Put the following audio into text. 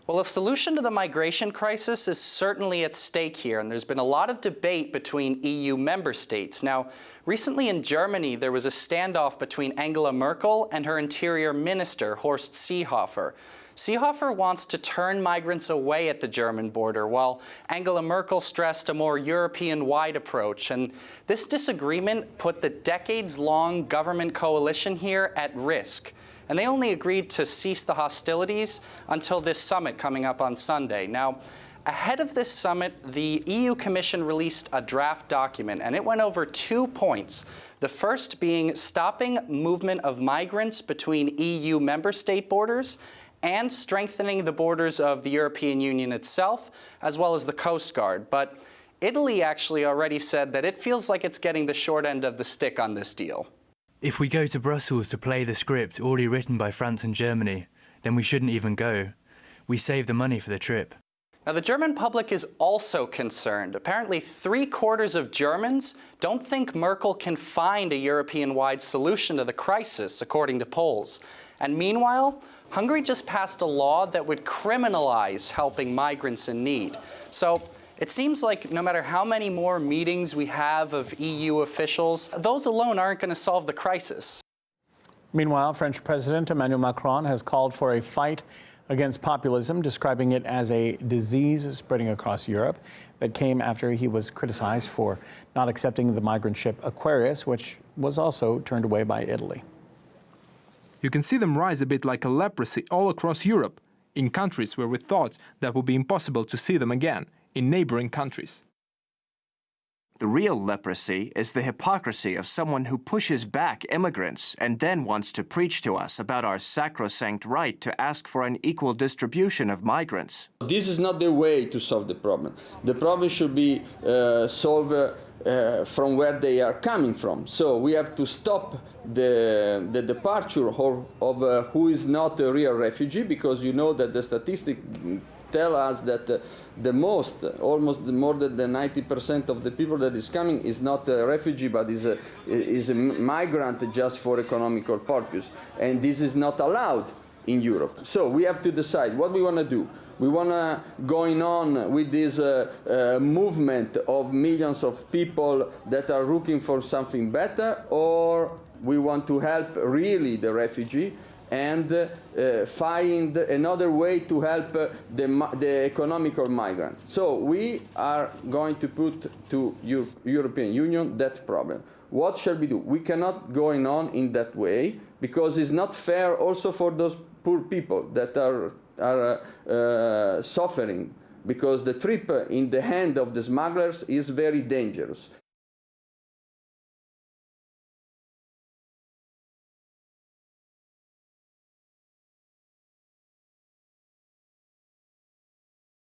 Well, a solution to the migration crisis is certainly at stake here, and there's been a lot of debate between EU member states. Now, recently in Germany, there was a standoff between Angela Merkel and her interior minister, Horst Seehofer. Seehofer wants to turn migrants away at the German border, while Angela Merkel stressed a more European-wide approach. And this disagreement put the decades-long government coalition here at risk. And they only agreed to cease the hostilities until this summit coming up on Sunday. Now, ahead of this summit, the EU Commission released a draft document, and it went over 2 points. The first being stopping movement of migrants between EU member state borders and strengthening the borders of the European Union itself, as well as the Coast Guard. But Italy actually already said that it feels like it's getting the short end of the stick on this deal. If we go to Brussels to play the script already written by France and Germany, then we shouldn't even go. We save the money for the trip. Now, the German public is also concerned. Apparently, 3/4 of Germans don't think Merkel can find a European-wide solution to the crisis, according to polls. And meanwhile, Hungary just passed a law that would criminalize helping migrants in need. So it seems like no matter how many more meetings we have of EU officials, those alone aren't going to solve the crisis. Meanwhile, French President Emmanuel Macron has called for a fight against populism, describing it as a disease spreading across Europe that came after he was criticized for not accepting the migrant ship Aquarius, which was also turned away by Italy. You can see them rise a bit like a leprosy all across Europe, in countries where we thought that would be impossible to see them again, in neighboring countries. The real leprosy is the hypocrisy of someone who pushes back immigrants and then wants to preach to us about our sacrosanct right to ask for an equal distribution of migrants. This is not the way to solve the problem. The problem should be solved from where they are coming from. So we have to stop the departure of who is not a real refugee, because you know that the statistics tell us that almost more than the 90% of the people that is coming is not a refugee, but is a migrant just for economical purpose. And this is not allowed in Europe. So we have to decide what we want to do. We want to going on with this movement of millions of people that are looking for something better, or we want to help really the refugee and find another way to help the economical migrants. So we are going to put to European Union that problem. What shall we do? We cannot go on in that way, because it's not fair also for those poor people that are suffering, because the trip in the hand of the smugglers is very dangerous.